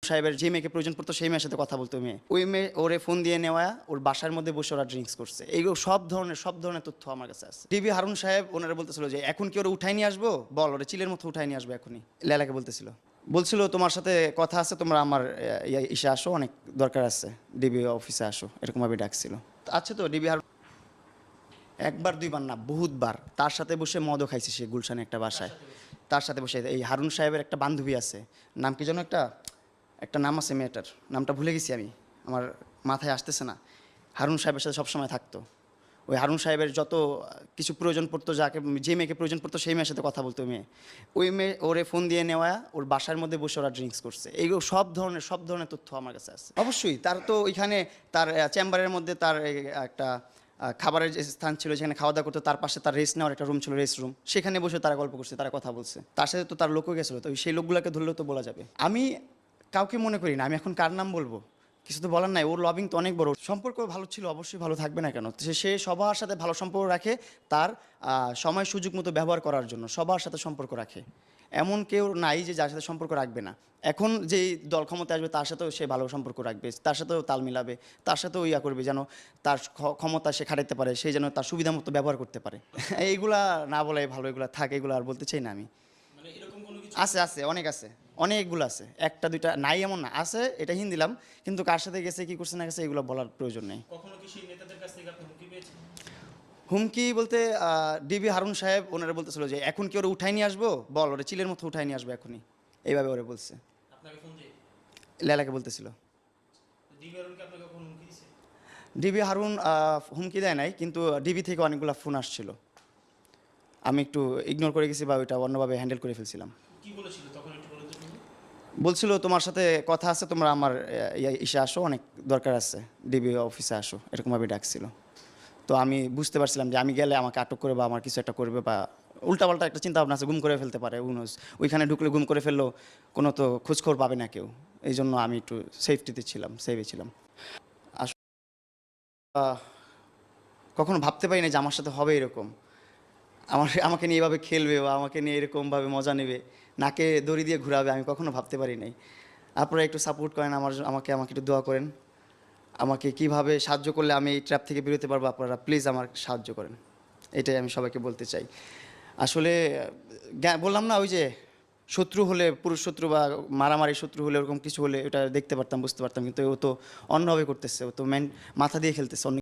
সাহেবের যে মেয়েকে প্রয়োজন পড়তো সেই মেয়ের সাথে কথা বলতো মেয়ে, ওই মেয়ে ওরে ফোন দিয়ে নেওয়া, ওর বাসার মধ্যে বসে ওরা ড্রিঙ্কস করছে। এইগুলো সব ধরনের তথ্য আমার কাছে আছে। ডিবি হারুন সাহেব ওনারা বলতেছিল যে এখন কি ওরা উঠাই নিয়ে আসবো, বল ওরা চিলের মতো উঠাই নিয়ে আসবো এখনই। লেলাকে বলছিল তোমার সাথে কথা আছে, তোমরা আমার ইসে আসো, অনেক দরকার আছে, ডিবি অফিসে আসো, এরকমভাবে ডাকছিল। আছে তো ডিবি হারুন একবার দুইবার না, বহুতবার তার সাথে বসে মদও খাইছে সে গুলশানে একটা বাসায়। তার সাথে বসে এই হারুন সাহেবের একটা বান্ধবী আছে, নাম কি যেন একটা একটা নাম আছে মেয়েটার, নামটা ভুলে গেছি আমি, আমার মাথায় আসতেছে না। হারুন সাহেবের সাথে সবসময় থাকতো। ওই হারুন সাহেবের যত কিছু প্রয়োজন পড়তো, যে মেয়েকে প্রয়োজন পড়তো সেই মেয়ের সাথে কথা বলতো মেয়ে, ওই মেয়ে ওরে ফোন দিয়ে নেওয়া, ওর বাসার মধ্যে বসে ওরা ড্রিঙ্কস করছে। এইগুলো সব ধরনের তথ্য আমার কাছে আছে। অবশ্যই তার তো ওইখানে তার চেম্বারের মধ্যে তার একটা খাবারের যে স্থান ছিল, যেখানে খাওয়া দাওয়া করতো, তার পাশে তার রেস্ট নেওয়ার একটা রুম ছিল, রেস্ট রুম, সেখানে বসে তারা গল্প করছে, তারা কথা বলছে। তার সাথে তো তার লোকও গেছিলো, তো সেই লোকগুলোকে ধরলেও তো বলা যাবে। আমি কাউকে মনে করি না, আমি এখন কার নাম বলবো কিছু তো বলার নাই। ওর লবিং তো অনেক বড়, সম্পর্ক ভালো ছিল, অবশ্যই ভালো থাকবে না কেন? সে সবার সাথে ভালো সম্পর্ক রাখে, তার সময় সুযোগ মতো ব্যবহার করার জন্য সবার সাথে সম্পর্ক রাখে। এমন কেউ নাই যে যার সাথে সম্পর্ক রাখবে না। এখন যেই দল ক্ষমতা আসবে তার সাথেও সে ভালো সম্পর্ক রাখবে, তার সাথেও তাল মিলাবে, তার সাথেও ইয়া করবে যেন তার ক্ষমতা সে খাটাইতে পারে, সে যেন তার সুবিধা মতো ব্যবহার করতে পারে। এইগুলা না বলাই ভালো, এগুলা থাক, এগুলো আর বলতে চাই না আমি। আছে অনেক আছে, অনেকগুলো আছে, একটা দুইটা নাই এমন না, আছে, এটা হিন্দি দিলাম। কিন্তু কার সাথে গেছে, কি করছে না গেছে, এগুলো বলার প্রয়োজন নেই। কখনো কি সেই নেতাদের কাছ থেকে আপনি হুমকি পেয়েছেন? হুমকি বলতে ডিবি হারুন সাহেব ওনারা বলতেছিল যে এখন কি ওরা উঠাই নিয়ে আসবো, বল ওরা চিলের মতো উঠাই নিয়ে আসবো এখনই, এইভাবে ওরা বলছে। আপনাকে ফোন দিয়ে লেলাকে বলতেছিল। ডিবিআরকে আপনাকে কখনো হুমকি দিয়েছে? ডিবি হারুন হুমকি দেয় নাই, কিন্তু ডিবি থেকে অনেকগুলো ফোন আসছিল, আমি একটু ইগনোর করে গেছি বা ওইটা অন্যভাবে হ্যান্ডেল করে ফেলছিলাম। কি বলেছিল তখন একটু বলে তো শুনি। বলছিল তোমার সাথে কথা আছে, তোমরা আমার ইসে আসো, অনেক দরকার আছে, ডিবি অফিসে আসো, এরকমভাবে ডাকছিল। তো আমি বুঝতে পারছিলাম যে আমি গেলে আমাকে আটক করে বা আমার কিছু একটা করবে, বা উল্টাপাল্টা একটা চিন্তা ভাবনা আছে, গুম করে ফেলতে পারে উনোস। ওইখানে ঢুকলে গুম করে ফেললেও কোনো তো খোঁজখবর পাবে না কেউ, এই জন্য আমি একটু সেফটিতে ছিলাম, সেভে ছিলাম। আসলে কখনো ভাবতে পারি না যে আমার সাথে হবে এরকম, আমাকে নিয়ে এভাবে খেলবে বা আমাকে নিয়ে এরকমভাবে মজা নেবে, নাকে দড়ি দিয়ে ঘুরাবে, আমি কখনো ভাবতে পারি নাই। আপনারা একটু সাপোর্ট করেন আমাকে আমাকে একটু দোয়া করেন, আমাকে কিভাবে সাহায্য করলে আমি এই ট্র্যাপ থেকে বেরোতে পারবো, আপনারা প্লিজ আমার সাহায্য করেন, এটাই আমি সবাইকে বলতে চাই। আসলে বললাম না, ওই যে শত্রু হলে, পুরুষ শত্রু বা মারামারি শত্রু হলে, ওরকম কিছু হলে এটা দেখতে পারতাম, বুঝতে পারতাম, কিন্তু ও তো অন্যভাবে করতেছে, ও তো মাথা দিয়ে খেলতেছে।